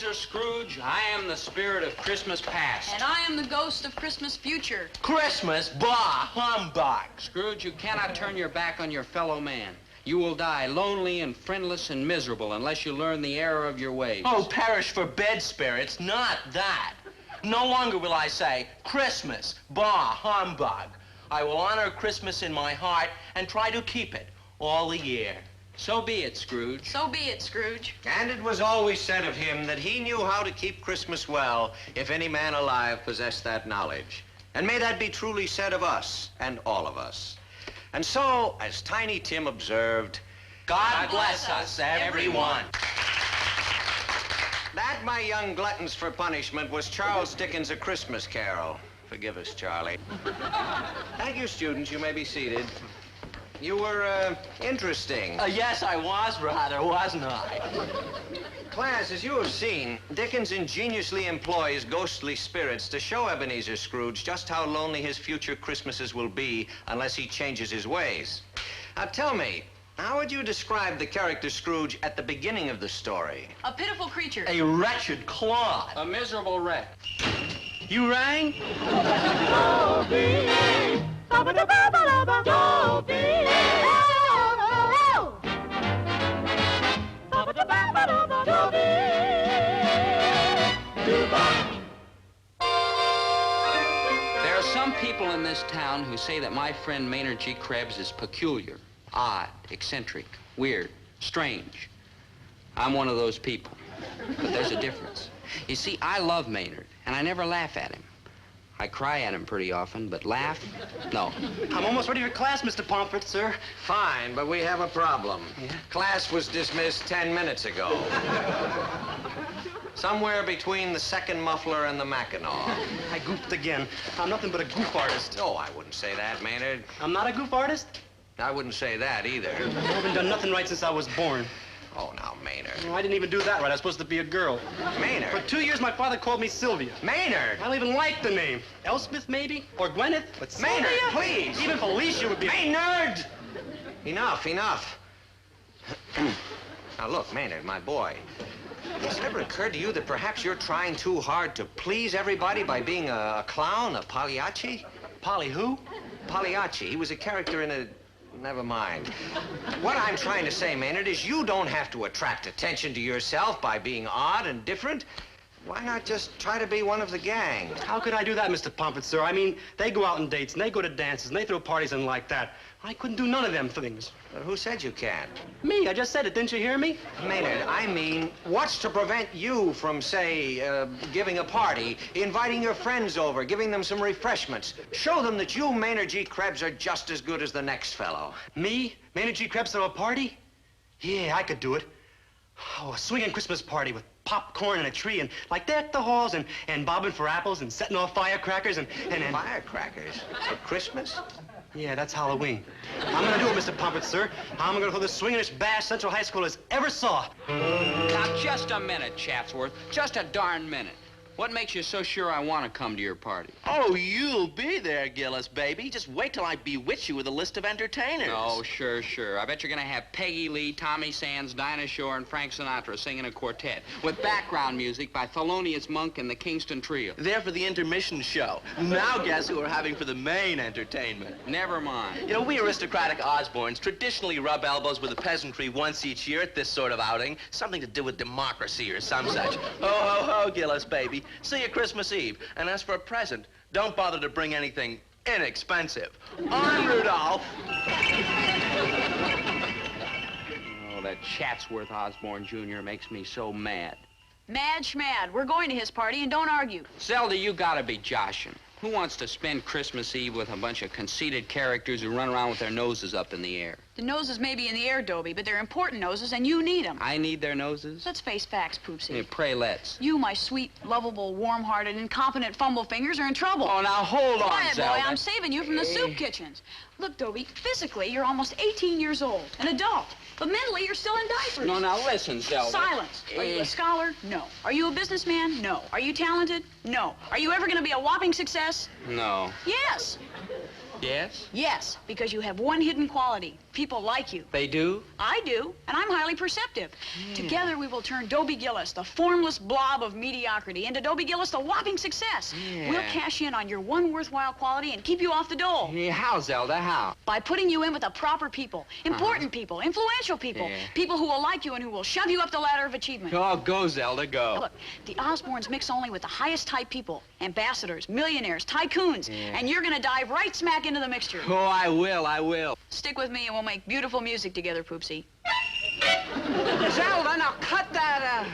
Ebenezer Scrooge. I am the spirit of Christmas past. And I am the ghost of Christmas future. Christmas? Bah, humbug. Scrooge, you cannot turn your back on your fellow man. You will die lonely and friendless and miserable unless you learn the error of your ways. Oh, perish for bed spirits, not that. No longer will I say, Christmas, bah, humbug. I will honor Christmas in my heart and try to keep it all the year. So be it, Scrooge. So be it, Scrooge. And it was always said of him that he knew how to keep Christmas well, if any man alive possessed that knowledge. And may that be truly said of us, and all of us. And so, as Tiny Tim observed, God bless us, everyone. That, my young gluttons for punishment, was Charles Dickens' A Christmas Carol. Forgive us, Charlie. Thank you, students. You may be seated. You were, interesting. Yes, I was rather, wasn't I? Class, as you have seen, Dickens ingeniously employs ghostly spirits to show Ebenezer Scrooge just how lonely his future Christmases will be unless he changes his ways. Now, tell me, how would you describe the character Scrooge at the beginning of the story? A pitiful creature. A wretched clod. A miserable wreck. You rang? Dobie, Dobie, There are some people in this town who say that my friend Maynard G. Krebs is peculiar, odd, eccentric, weird, strange. I'm one of those people. But there's a difference. You see, I love Maynard, and I never laugh at him. I cry at him pretty often, but laugh? No. I'm almost ready for class, Mr. Pomfret, sir. Fine, but we have a problem. Yeah? Class was dismissed 10 minutes ago. Somewhere between the second muffler and the Mackinaw. I goofed again. I'm nothing but a goof artist. Oh, I wouldn't say that, Maynard. I'm not a goof artist? I wouldn't say that either. I haven't done nothing right since I was born. Oh, now, Maynard. Well, I didn't even do that right. I was supposed to be a girl. Maynard. For 2 years, my father called me Sylvia. Maynard! I don't even like the name. Elspeth, maybe? Or Gwyneth? But Maynard, Sylvia? please! Even Felicia would be... Maynard! Enough, enough. Now, look, Maynard, my boy. Has it ever occurred to you that perhaps you're trying too hard to please everybody by being a clown, a Pagliacci? Polly who? Pagliacci. He was a character in a... Never mind. What I'm trying to say, Maynard, is you don't have to attract attention to yourself by being odd and different. Why not just try to be one of the gang? How could I do that, Mr. Pomfret, sir? I mean, they go out on dates, and they go to dances, and they throw parties and like that. I couldn't do none of them things. But who said you can't? Me, I just said it. Didn't you hear me? Maynard, I mean, what's to prevent you from, say, giving a party, inviting your friends over, giving them some refreshments? Show them that you, Maynard G. Krebs, are just as good as the next fellow. Me? Maynard G. Krebs throw a party? Yeah, I could do it. Oh, a swinging Christmas party with popcorn and a tree and like deck the halls and bobbing for apples and setting off firecrackers and... Firecrackers? For Christmas? Yeah, that's Halloween. I'm gonna do it, Mr. Pomfret, sir. I'm gonna throw the swingingest bash Central High School has ever saw. Now, just a minute, Chatsworth. Just a darn minute. What makes you so sure I want to come to your party? Oh, you'll be there, Gillis, baby. Just wait till I bewitch you with a list of entertainers. Oh, sure, sure. I bet you're going to have Peggy Lee, Tommy Sands, Dinah Shore, and Frank Sinatra singing a quartet with background music by Thelonious Monk and the Kingston Trio. They're for the intermission show. Now guess who we're having for the main entertainment? Never mind. You know, we aristocratic Osborns traditionally rub elbows with the peasantry once each year at this sort of outing. Something to do with democracy or some such. Ho, ho, ho, Gillis, baby. See you Christmas Eve. And as for a present, don't bother to bring anything inexpensive. On, Rudolph. Oh, that Chatsworth Osborne Jr. makes me so mad. Mad schmad. We're going to his party and don't argue. Zelda, you gotta be joshing. Who wants to spend Christmas Eve with a bunch of conceited characters who run around with their noses up in the air? The noses may be in the air, Dobie, but they're important noses and you need them. I need their noses? Let's face facts, Poopsie. Yeah, pray let's. You, my sweet, lovable, warm-hearted, incompetent fumble fingers, are in trouble. Oh, now hold on, Quiet, Zelda. boy, I'm saving you from the soup kitchens. Look, Dobie, physically, you're almost 18 years old, an adult. But mentally, you're still in diapers. No, now listen, Zelda. Silence. Are you a scholar? No. Are you a businessman? No. Are you talented? No. Are you ever going to be a whopping success? No. Yes. Yes? Yes, because you have one hidden quality. People like you. They do? I do, and I'm highly perceptive. Together we will turn Dobie Gillis, the formless blob of mediocrity, into Dobie Gillis, the whopping success. Yeah. We'll cash in on your one worthwhile quality and keep you off the dole. Yeah, how, Zelda, how? By putting you in with the proper people, important people, influential people, Yeah. people who will like you and who will shove you up the ladder of achievement. Oh, go, Zelda, go. Look, the Osborns mix only with the highest type people, ambassadors, millionaires, tycoons, Yeah. and you're gonna dive right smack into the mixture. Oh, I will. Stick with me and we'll make beautiful music together, Poopsie. Zelda, now cut that out.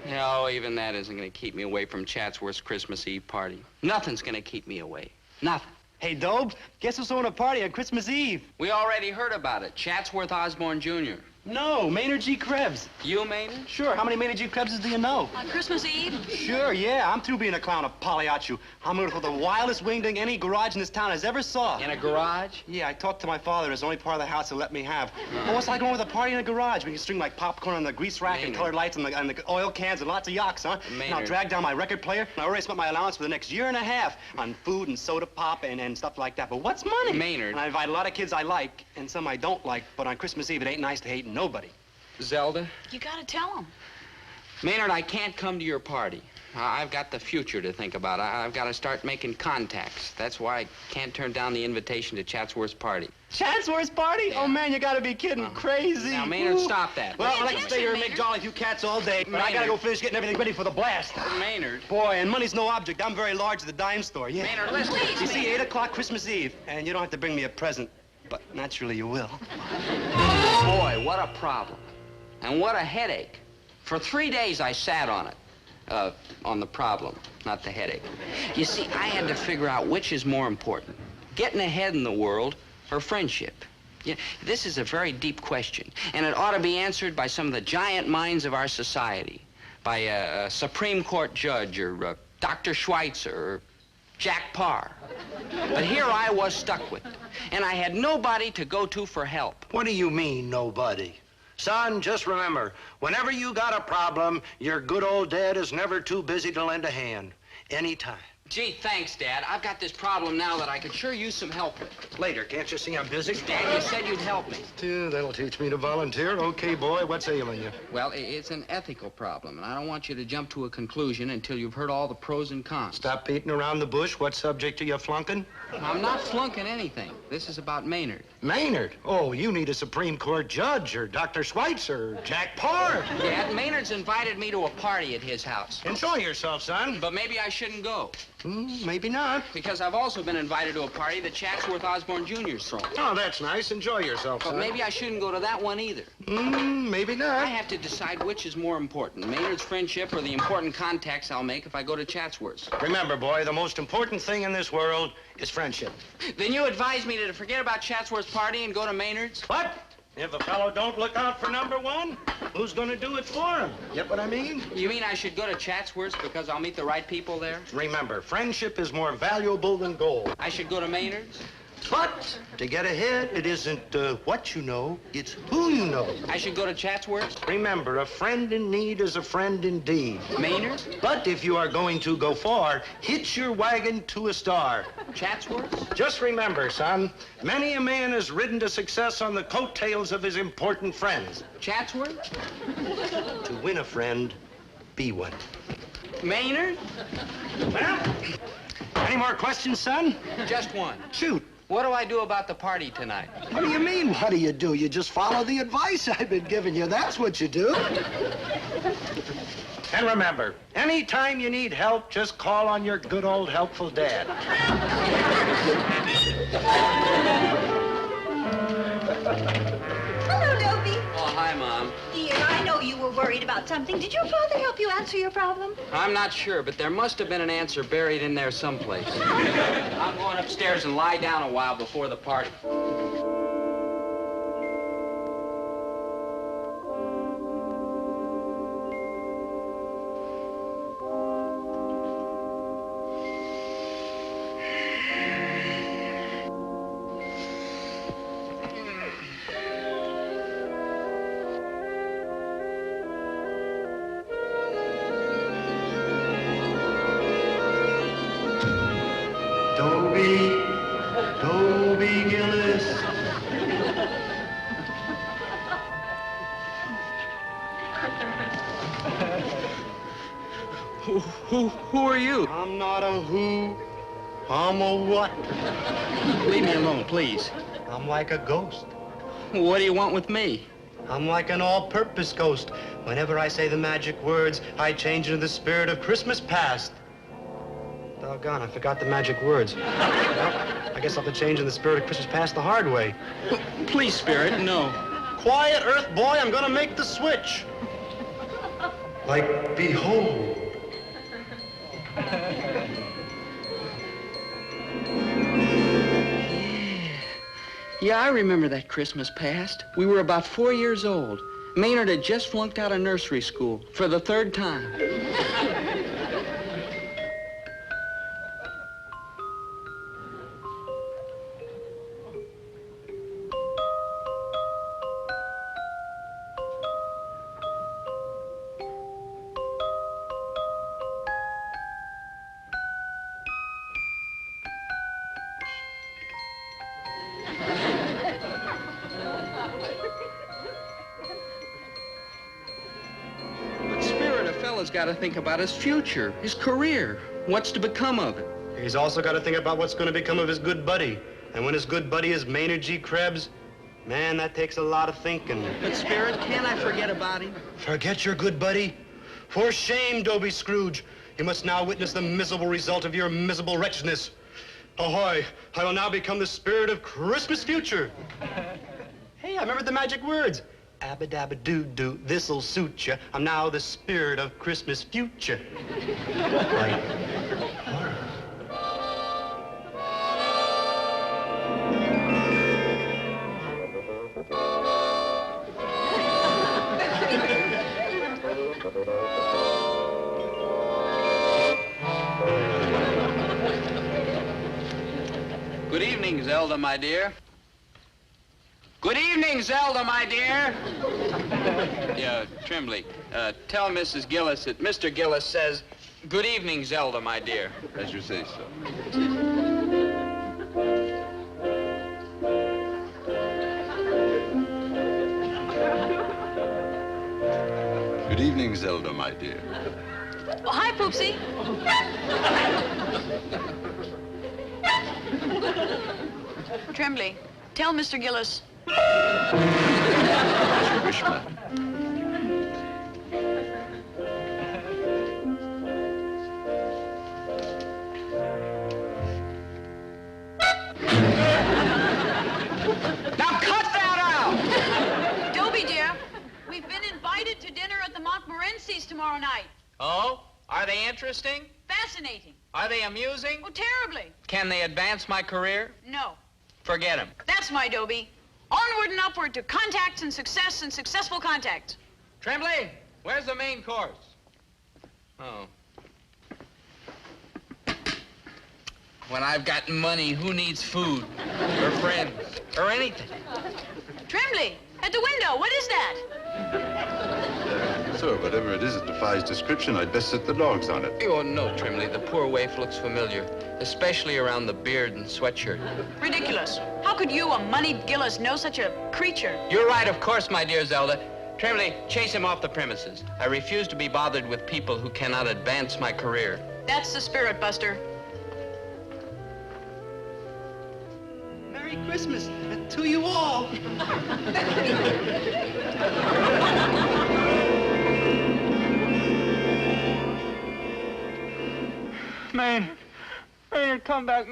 No, even that isn't going to keep me away from Chatsworth's Christmas Eve party. Nothing's going to keep me away. Nothing. Hey, Dobe, guess who's throwing a party on Christmas Eve? We already heard about it. Chatsworth Osborne Jr. No, Maynard G. Krebs. You, Maynard? Sure, how many Maynard G. Krebses do you know? On Christmas Eve? Sure, yeah, I'm through being a clown of Pagliaccio. I'm gonna throw the wildest wingding any garage in this town has ever saw. In a garage? Yeah, I talked to my father. It's the only part of the house he'll let me have. Well, what's like going with a party in a garage? We can string like popcorn on the grease rack and Maynard. colored lights and the oil cans and lots of yaks, huh? And I'll Maynard. drag down my record player, and I already spent my allowance for the next year and a half on food and soda pop and stuff like that. But what's money? Maynard. And I invite a lot of kids I like and some I don't like, but on Christmas Eve, it ain't nice to hate nobody. Zelda? You gotta tell them. Maynard, I can't come to your party. I've got the future to think about. I've got to start making contacts. That's why I can't turn down the invitation to Chatsworth's party. Chatsworth's party? Yeah. Oh, man, you gotta be kidding. Crazy. Now, Maynard, Ooh. stop that. Well, I like to attention, stay here and make Maynard. jolly few cats all day, but I gotta Maynard. go finish getting everything ready for the blast. Maynard. Boy, and money's no object. I'm very large at the dime store, yeah. Maynard, listen. Please, You see, Maynard. 8 o'clock Christmas Eve, and you don't have to bring me a present, but naturally you will. Boy, what a problem. And what a headache. For 3 days I sat on it. On the problem, not the headache. You see, I had to figure out which is more important, getting ahead in the world or friendship. Yeah, this is a very deep question, and it ought to be answered by some of the giant minds of our society, by a Supreme Court judge or Dr. Schweitzer or Jack Parr. But here I was stuck with it, and I had nobody to go to for help. What do you mean, nobody? Son, just remember, whenever you got a problem, your good old dad is never too busy to lend a hand. Anytime. Gee, thanks, Dad. I've got this problem now that I could sure use some help with. Later, can't you see I'm busy? Dad, you said you'd help me. That'll teach me to volunteer. Okay, boy, what's ailing you? Well, it's an ethical problem, and I don't want you to jump to a conclusion until you've heard all the pros and cons. Stop beating around the bush. What subject are you flunking? I'm not flunking anything. This is about Maynard. Maynard. Oh, you need a Supreme Court judge or Dr. Schweitzer or Jack Parr. Dad, Maynard's invited me to a party at his house. Enjoy yourself, son. But maybe I shouldn't go, Maybe not. because I've also been invited to a party that Chatsworth Osborne Jr.'s throwing. Oh, that's nice. Enjoy yourself, But son. maybe I shouldn't go to that one either. Maybe I not. have to decide which is more important, Maynard's friendship or the important contacts I'll make if I go to Chatsworth's. Remember, boy, the most important thing in this world is friendship. Then you advise me to forget about Chatsworth's party and go to Maynard's? What? If a fellow don't look out for number one, who's gonna do it for him? Get what I mean? You mean I should go to Chatsworth's because I'll meet the right people there? Remember, friendship is more valuable than gold. I should go to Maynard's? But to get ahead, it isn't what you know, it's who you know. I should go to Chatsworth's? Remember, a friend in need is a friend indeed. Maynard's? But if you are going to go far, hitch your wagon to a star. Chatsworth's? Just remember, son, many a man has ridden to success on the coattails of his important friends. Chatsworth's? To win a friend, be one. Maynard? Well, any more questions, son? Just one. Shoot. What do I do about the party tonight? What do you mean, what do? You just follow the advice I've been giving you. That's what you do. And remember, anytime you need help, just call on your good old helpful dad. Hello, Dobie. Oh, hi, Mom. Dear, I know you were worried about something. Did your father help you answer your problem? I'm not sure, but there must have been an answer buried in there someplace. I'm going upstairs and lie down a while before the party. Dobie, Who are you? I'm not a who. I'm a what? Leave me alone, please. I'm like a ghost. What do you want with me? I'm like an all-purpose ghost. Whenever I say the magic words, I change into the spirit of Christmas past. Doggone, I forgot the magic words. Well, I guess I'll have to change in the spirit of Christmas past the hard way. Please, Spirit, no. Quiet, Earth boy, I'm gonna make the switch. Like, behold. Yeah, I remember that Christmas past. We were about 4 years old. Maynard had just flunked out of nursery school for the 3rd time. But Spirit, a fella's got to think about his future, his career, what's to become of it. He's also got to think about what's going to become of his good buddy. And when his good buddy is Maynard G. Krebs, man, that takes a lot of thinking. But Spirit, can't I forget about him? Forget your good buddy? For shame, Dobie Scrooge. You must now witness the miserable result of your miserable wretchedness. Ahoy, I will now become the spirit of Christmas future. Hey, I remembered the magic words. Abba-dabba-doo-doo, this'll suit ya. I'm now the spirit of Christmas future. Like horror. Good evening, Zelda, my dear. Good evening, Zelda, my dear. Yeah, Tremblay, tell Mrs. Gillis that Mr. Gillis says, good evening, Zelda, my dear. As you say so. Good evening, Zelda, my dear. Well, hi, Poopsie. Tremblay, tell Mr. Gillis. As you wish, madam. Now cut that out! Dobie, dear, we've been invited to dinner at the Montmorencys tomorrow night. Oh? Are they interesting? Fascinating. Are they amusing? Oh, terribly. Can they advance my career? No. Forget them. That's my Dobie. Onward and upward to contacts and success and successful contacts. Tremblay, where's the main course? Oh. When I've got money, who needs food? Or friends? Or anything? Tremblay, at the window, what is that? So, whatever it is, it defies description. I'd best set the dogs on it. Oh, no, Tremblay. The poor waif looks familiar, especially around the beard and sweatshirt. Ridiculous. How could you, a moneyed Gillis, know such a creature? You're right, of course, my dear Zelda. Tremblay, chase him off the premises. I refuse to be bothered with people who cannot advance my career. That's the spirit, Buster. Merry Christmas to you all. Maynard, come back.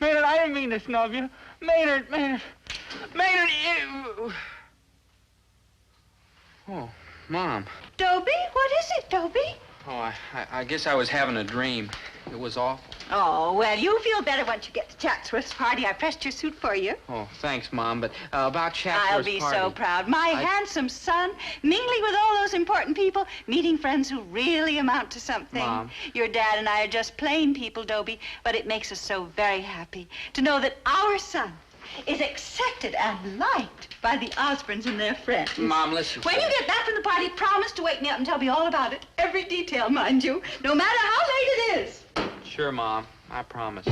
Maynard, I didn't mean to snub you. Maynard. Oh, Mom. Dobie, what is it, Dobie? Oh, I guess I was having a dream. It was awful. Oh, well, you'll feel better once you get to Chatsworth's party. I pressed your suit for you. Oh, thanks, Mom, but about Chatsworth's I'll be party. so proud. My handsome son, mingling with all those important people, meeting friends who really amount to something. Mom. Your dad and I are just plain people, Dobie, but it makes us so very happy to know that our son is accepted and liked by the Osborns and their friends. Mom, listen. When you get back from the party, promise to wake me up and tell me all about it. Every detail, mind you, no matter how late it is. Sure, Mom. I promise.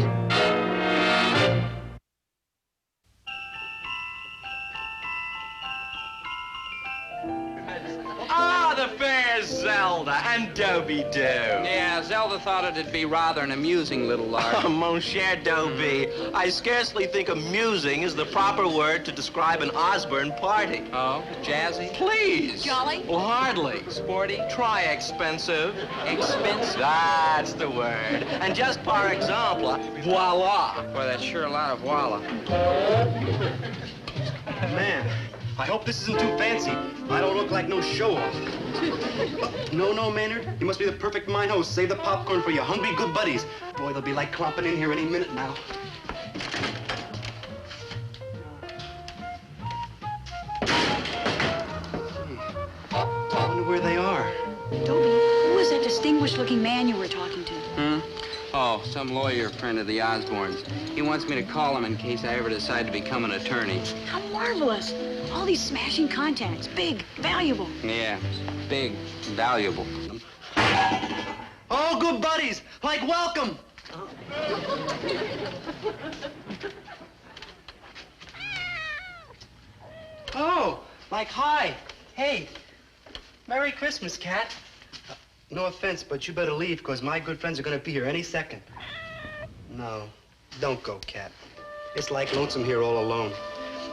Ah, the fair there's Zelda and Dobie do. Yeah, Zelda thought it'd be rather an amusing little lark. Oh, mon cher Dobie, I scarcely think amusing is the proper word to describe an Osborne party. Oh, jazzy? Please. Jolly? Well, hardly. Sporty? Try expensive. Expensive? That's the word. And just par exemple, voila. Boy, that's sure a lot of walla. Man, I hope this isn't too fancy. I don't look like no show-off. No, Maynard. You must be the perfect mine host. Save the popcorn for your hungry good buddies. Boy, they'll be like clomping in here any minute now. I wonder where they are. Dobie, who was that distinguished-looking man you were talking to? Oh, some lawyer friend of the Osbornes. He wants me to call him in case I ever decide to become an attorney. How marvelous. All these smashing contacts. Big, valuable. Yeah, big, valuable. Oh, good buddies. Like, welcome. Oh, like, hi. Hey. Merry Christmas, Cat. No offense, but you better leave, because my good friends are going to be here any second. No, don't go, Cat. It's like lonesome here all alone.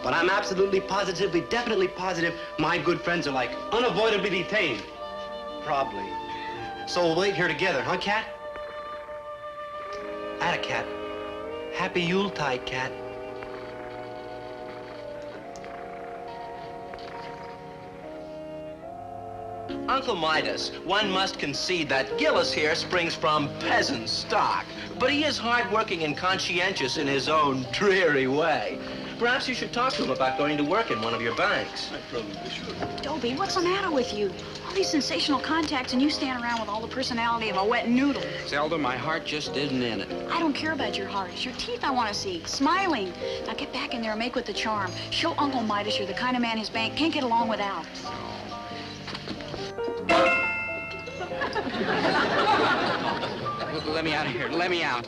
But I'm absolutely, positively, definitely positive my good friends are like unavoidably detained. Probably. So we'll wait here together, huh, Cat? Atta, Cat. Happy Yuletide, Cat. Uncle Midas, one must concede that Gillis here springs from peasant stock, but he is hardworking and conscientious in his own dreary way. Perhaps you should talk to him about going to work in one of your banks. Dobie, what's the matter with you? All these sensational contacts and you stand around with all the personality of a wet noodle. Zelda, my heart just isn't in it. I don't care about your heart. It's your teeth I want to see. Smiling. Now get back in there and make with the charm. Show Uncle Midas you're the kind of man his bank can't get along without. Let me out of here. Let me out.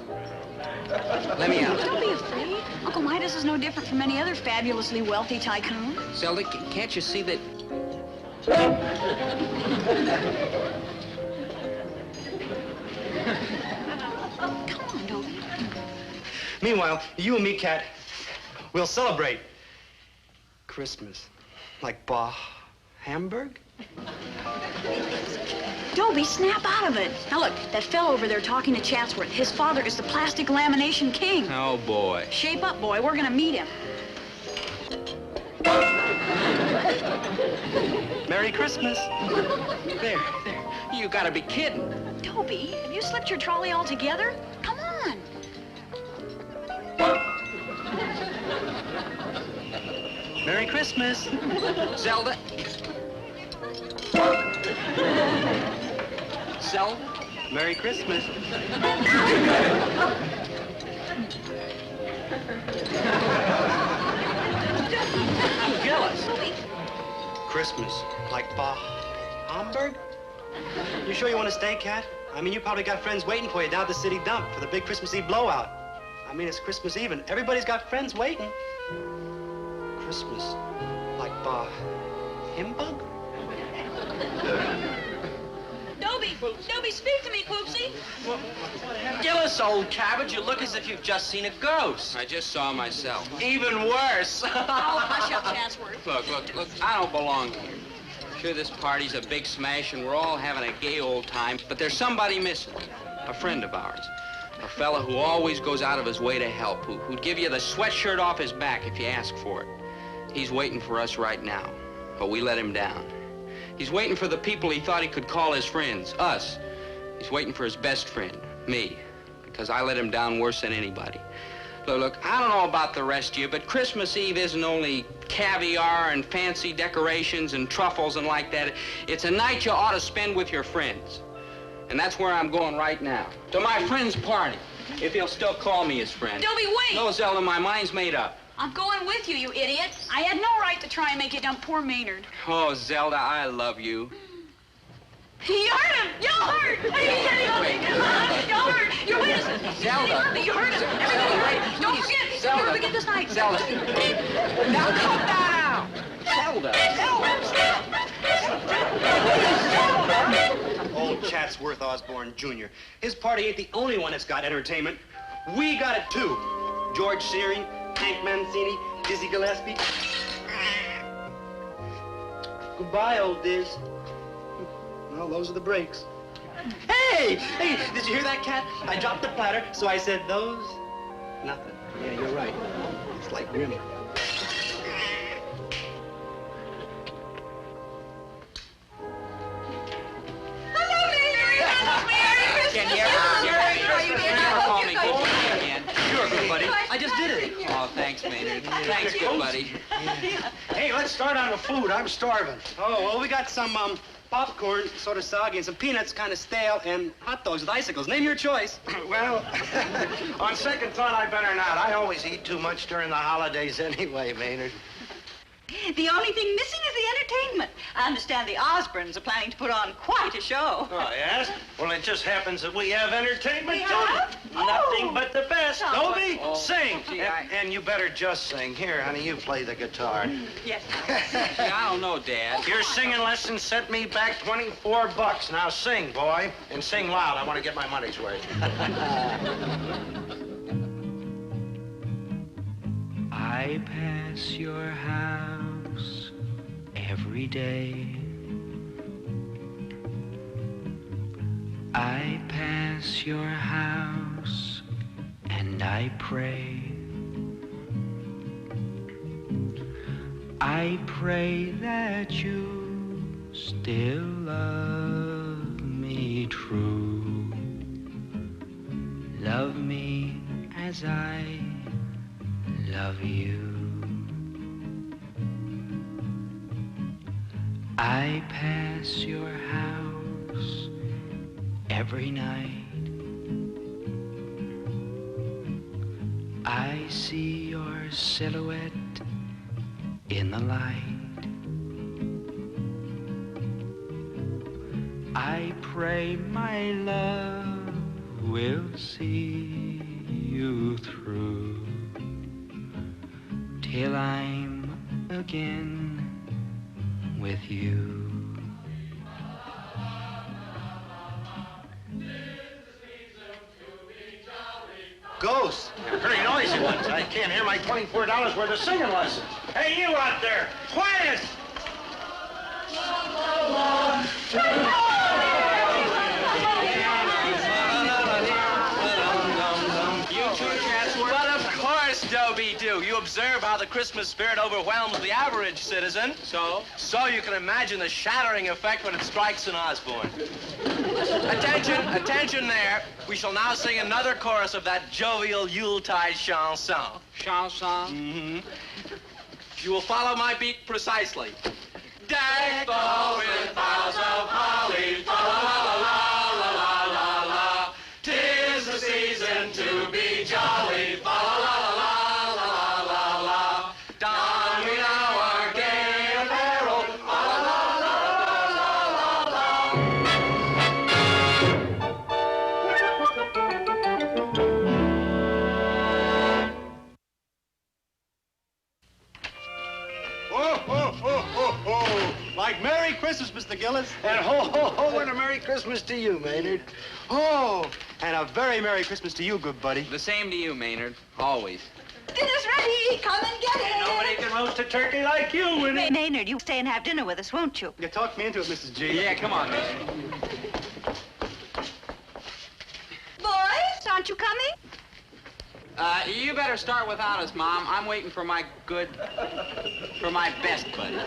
Let me out. Don't be afraid. Uncle Midas is no different from any other fabulously wealthy tycoon. Zelda, can't you see that... Come on, Dobie. Meanwhile, you and me, Cat, we'll celebrate Christmas. Like Bah Hamburg? Dobie, snap out of it. Now look, that fellow over there talking to Chatsworth, his father is the plastic lamination king. Oh, boy. Shape up, boy. We're gonna meet him. Merry Christmas. There. You gotta be kidding. Dobie, have you slipped your trolley altogether? Come on. Merry Christmas. Zelda. Zelda? Merry Christmas. Gillis. Christmas. Like Bah Hamburg? You sure you want to stay, Cat? I mean, you probably got friends waiting for you down at the city dump for the big Christmas Eve blowout. I mean, it's Christmas Eve and everybody's got friends waiting. Christmas. Like Bah Himbug? Dobie, speak to me, Poopsie. Gillis, old cabbage, you look as if you've just seen a ghost. I just saw myself. Even worse. Oh, hush up, Chatsworth. Look, I don't belong here. Sure, this party's a big smash and we're all having a gay old time, but there's somebody missing. A friend of ours. A fella who always goes out of his way to help, who'd give you the sweatshirt off his back if you ask for it. He's waiting for us right now, but we let him down. He's waiting for the people he thought he could call his friends, us. He's waiting for his best friend, me, because I let him down worse than anybody. Look, I don't know about the rest of you, but Christmas Eve isn't only caviar and fancy decorations and truffles and like that. It's a night you ought to spend with your friends. And that's where I'm going right now, to my friend's party, if he'll still call me his friend. Dobie, wait! No, Zelda, my mind's made up. I'm going with you, you idiot. I had no right to try and make you dump poor Maynard. Oh, Zelda, I love you. You hurt him! You hurt! You hurt! You wait a second. Zelda. You hurt him. Everybody hurt him. Don't forget. Zelda. Don't forget this night. Zelda. Now calm down. Zelda. Zelda. Chatsworth Osborne, Jr. His party ain't the only one that's got entertainment. We got it, too. George Shearing, Hank Mancini, Dizzy Gillespie. Goodbye, old Diz. Well, those are the breaks. Hey! Hey, did you hear that, Cat? I dropped the platter, so I said those... Nothing. Yeah, you're right. It's like Grim. Can you ever call me good buddy again? Sure, good buddy. I just did it. Oh, thanks, Maynard. Thanks, good buddy. Hey, let's start on the food. I'm starving. Oh, well, we got some popcorn, sort of soggy, and some peanuts kind of stale, and hot dogs with icicles. Name your choice. Well, on second thought, I better not. I always eat too much during the holidays anyway, Maynard. The only thing missing is the entertainment. I understand the Osborns are planning to put on quite a show. Oh, yes? Well, it just happens that we have entertainment, We too. have? Nothing Oh. but the best. Oh. Dobie, sing. Gee, And you better just sing. Here, honey, you play the guitar. Yes. Yeah, I don't know, Dad. Your singing lesson sent me back $24. Now sing, boy, and sing loud. I want to get my money's worth. I pass your house every day. I pass your house and I pray. I pray that you still love me true. Love me as I love you. I pass your house every night. I see your silhouette in the light. I pray my love will see you through till I'm again with you. Ghost. Pretty noisy ones. I can't hear my $24 worth of singing lessons. Hey, you out there, quiet! But of course, Dobie do. You observe how the Christmas spirit overwhelms the average citizen. So you can imagine the shattering effect when it strikes an Osborne. Attention there. We shall now sing another chorus of that jovial Yuletide chanson. Chanson? Mm-hmm. You will follow my beat precisely. Decked all with boughs of holly, fa la la la la la la. 'Tis the season to be jolly, fa la la la la la la. Don we now our gay apparel, fa la la la la la la. Oh, oh, oh, oh, oh. Like Merry Christmas, Mr. Gillis. And ho, ho, ho, and a Merry Christmas to you, Maynard. Oh, and a very Merry Christmas to you, good buddy. The same to you, Maynard. Always. Dinner's ready. Come and get it. Nobody can roast a turkey like you, Winnie. Maynard, you stay and have dinner with us, won't you? You talked me into it, Mrs. G. Yeah, come on, Maynard. Boys, aren't you coming? You better start without us, Mom. I'm waiting for my best buddy.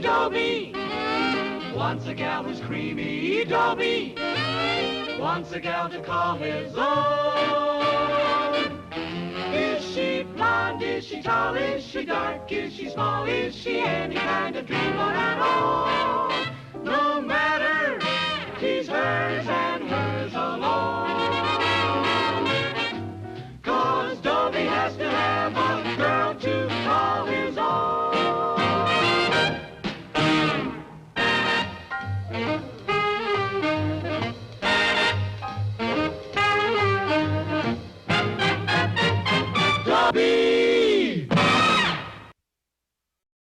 Dobie. Once a gal who's creamy, Dobie. Once a gal to call his own. Blonde, is she tall, is she dark, is she small, is she any kind of dreamboat at all? No matter, she's hers and